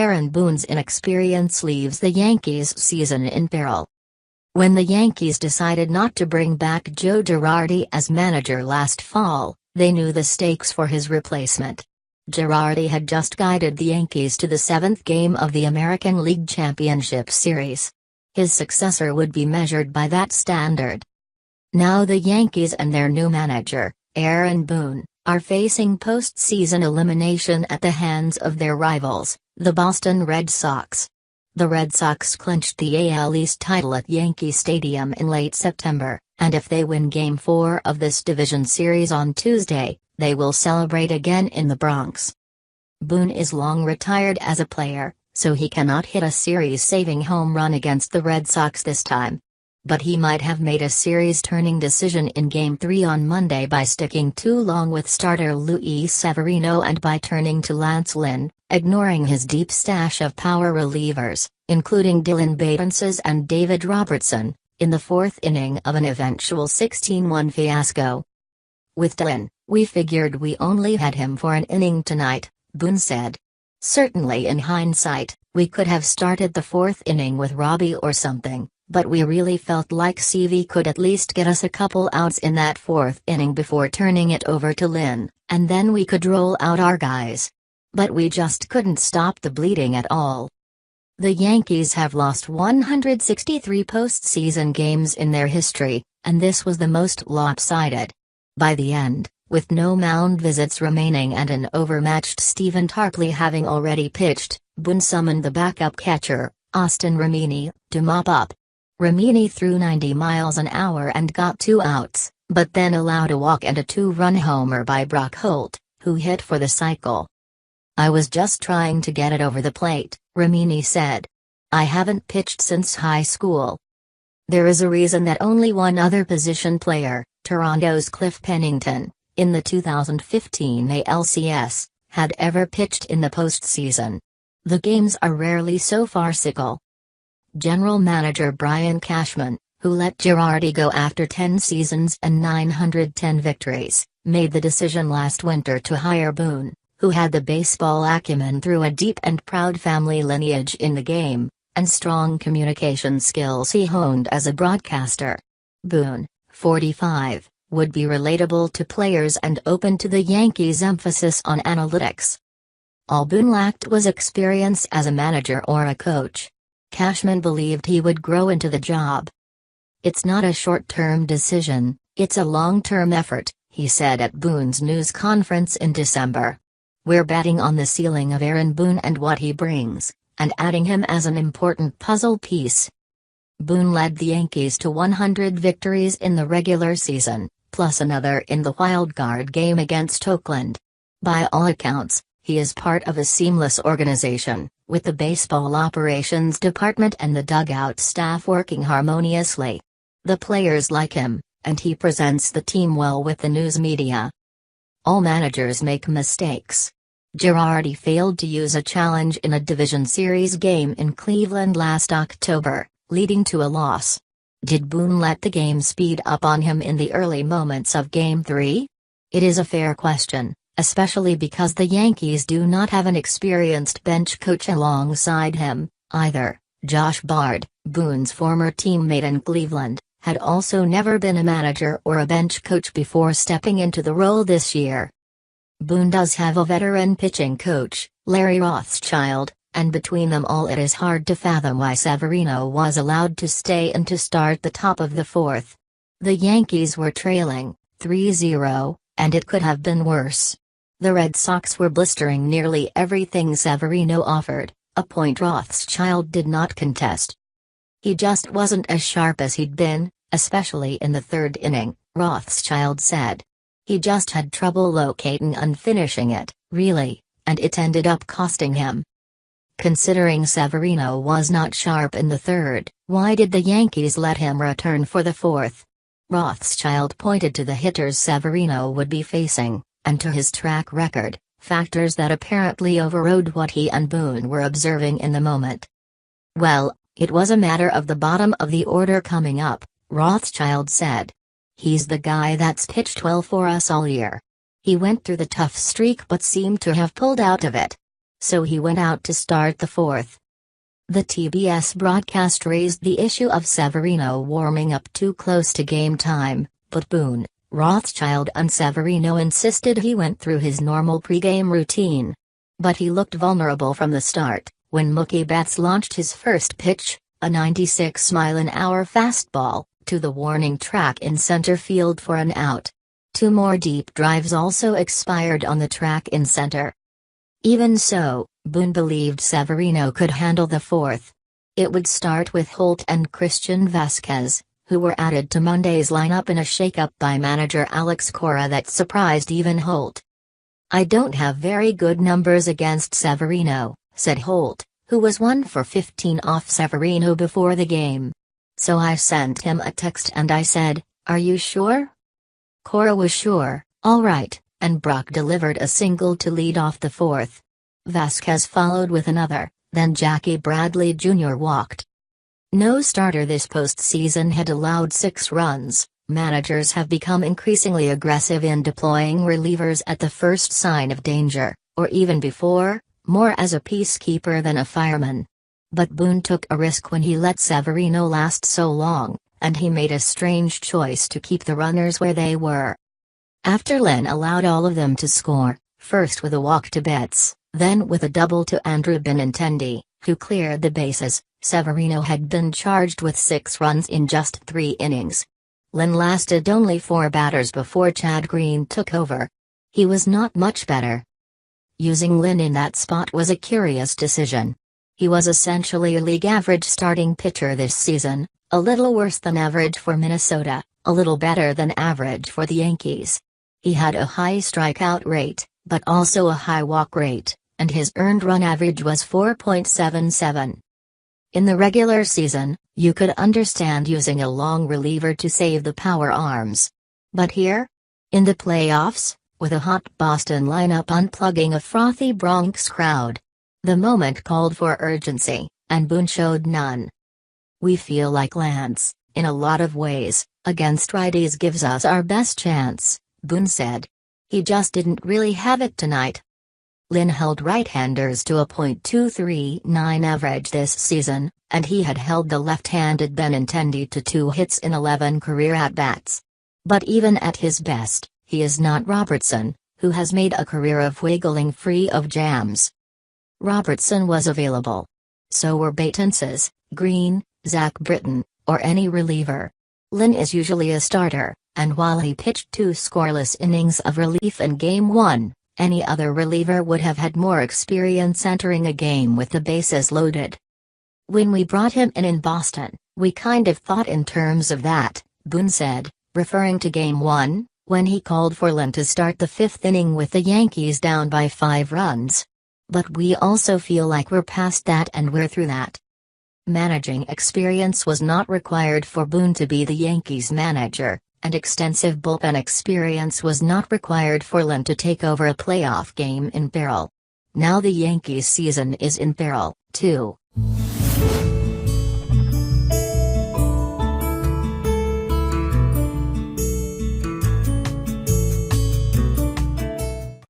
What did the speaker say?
Aaron Boone's inexperience leaves the Yankees' season in peril. When the Yankees decided not to bring back Joe Girardi as manager last fall, they knew the stakes for his replacement. Girardi had just guided the Yankees to the 7th game of the American League Championship Series. His successor would be measured by that standard. Now the Yankees and their new manager, Aaron Boone, are facing postseason elimination at the hands of their rivals, the Boston Red Sox. The Red Sox clinched the AL East title at Yankee Stadium in late September, and if they win Game 4 of this division series on Tuesday, they will celebrate again in the Bronx. Boone is long retired as a player, so he cannot hit a series-saving home run against the Red Sox this time. But he might have made a series-turning decision in Game 3 on Monday by sticking too long with starter Luis Severino and by turning to Lance Lynn, ignoring his deep stash of power relievers, including Dylan Betances and David Robertson, in the 4th inning of an eventual 16-1 fiasco. With Dylan, we figured we only had him for an inning tonight, Boone said. Certainly in hindsight, we could have started the 4th inning with Robbie or something, but we really felt like CV could at least get us a couple outs in that 4th inning before turning it over to Lynn, and then we could roll out our guys. But we just couldn't stop the bleeding at all. The Yankees have lost 163 postseason games in their history, and this was the most lopsided. By the end, with no mound visits remaining and an overmatched Stephen Tarpley having already pitched, Boone summoned the backup catcher, Austin Romine, to mop up. Romine threw 90 miles an hour and got 2 outs, but then allowed a walk and a 2-run homer by Brock Holt, who hit for the cycle. "I was just trying to get it over the plate," Romine said. "I haven't pitched since high school." There is a reason that only one other position player, Toronto's Cliff Pennington, in the 2015 ALCS, had ever pitched in the postseason. The games are rarely so farcical. General Manager Brian Cashman, who let Girardi go after 10 seasons and 910 victories, made the decision last winter to hire Boone, who had the baseball acumen through a deep and proud family lineage in the game, and strong communication skills he honed as a broadcaster. Boone, 45, would be relatable to players and open to the Yankees' emphasis on analytics. All Boone lacked was experience as a manager or a coach. Cashman believed he would grow into the job. "It's not a short-term decision, it's a long-term effort," he said at Boone's news conference in December. "We're betting on the ceiling of Aaron Boone and what he brings, and adding him as an important puzzle piece." Boone led the Yankees to 100 victories in the regular season, plus another in the wild-card game against Oakland. By all accounts, he is part of a seamless organization, with the baseball operations department and the dugout staff working harmoniously. The players like him, and he presents the team well with the news media. All managers make mistakes. Girardi failed to use a challenge in a division series game in Cleveland last October, leading to a loss. Did Boone let the game speed up on him in the early moments of Game 3? It is a fair question, especially because the Yankees do not have an experienced bench coach alongside him, either. Josh Bard, Boone's former teammate in Cleveland, had also never been a manager or a bench coach before stepping into the role this year. Boone does have a veteran pitching coach, Larry Rothschild, and between them all it is hard to fathom why Severino was allowed to stay and to start the top of the 4th. The Yankees were trailing 3-0, and it could have been worse. The Red Sox were blistering nearly everything Severino offered, a point Rothschild did not contest. He just wasn't as sharp as he'd been, especially in the 3rd inning, Rothschild said. He just had trouble locating and finishing it, really, and it ended up costing him. Considering Severino was not sharp in the 3rd, why did the Yankees let him return for the 4th? Rothschild pointed to the hitters Severino would be facing, and to his track record, factors that apparently overrode what he and Boone were observing in the moment. "Well, it was a matter of the bottom of the order coming up," Rothschild said. "He's the guy that's pitched well for us all year. He went through the tough streak but seemed to have pulled out of it. so he went out to start the fourth. The TBS broadcast raised the issue of Severino warming up too close to game time, but Boone, Rothschild and Severino insisted he went through his normal pregame routine. But he looked vulnerable from the start, when Mookie Betts launched his first pitch, a 96-mile-an-hour fastball, to the warning track in center field for an out. 2 more deep drives also expired on the track in center. Even so, Boone believed Severino could handle the fourth. It would start with Holt and Christian Vasquez, who were added to Monday's lineup in a shakeup by manager Alex Cora that surprised even Holt. "I don't have very good numbers against Severino," said Holt, who was 1 for 15 off Severino before the game. "So I sent him a text and I said, 'Are you sure?' Cora was sure, all right, and Brock delivered a single to lead off the fourth. Vasquez followed with another, then Jackie Bradley Jr. walked. No starter this postseason had allowed 6 runs. Managers have become increasingly aggressive in deploying relievers at the first sign of danger, or even before, more as a peacekeeper than a fireman. But Boone took a risk when he let Severino last so long, and he made a strange choice to keep the runners where they were. After Lynn allowed all of them to score, first with a walk to Betts, then with a double to Andrew Benintendi, who cleared the bases, Severino had been charged with 6 runs in just 3 innings. Lynn lasted only 4 batters before Chad Green took over. He was not much better. Using Lynn in that spot was a curious decision. He was essentially a league-average starting pitcher this season, a little worse than average for Minnesota, a little better than average for the Yankees. He had a high strikeout rate, but also a high walk rate, and his earned run average was 4.77. In the regular season, you could understand using a long reliever to save the power arms. But here? In the playoffs, with a hot Boston lineup unplugging a frothy Bronx crowd. The moment called for urgency, and Boone showed none. "We feel like Lance, in a lot of ways, against righties gives us our best chance," Boone said. "He just didn't really have it tonight." Lynn held right-handers to a .239 average this season, and he had held the left-handed Benintendi to 2 hits in 11 career at-bats. But even at his best, he is not Robertson, who has made a career of wiggling free of jams. Robertson was available. So were Batenses, Green, Zach Britton, or any reliever. Lynn is usually a starter, and while he pitched 2 scoreless innings of relief in Game 1, any other reliever would have had more experience entering a game with the bases loaded. "When we brought him in Boston, we kind of thought in terms of that," Boone said, referring to Game 1, when he called for Lynn to start the 5th inning with the Yankees down by 5 runs. "But we also feel like we're past that and we're through that." Managing experience was not required for Boone to be the Yankees manager, and extensive bullpen experience was not required for Lynn to take over a playoff game in Peril. Now the Yankees season is in peril, too.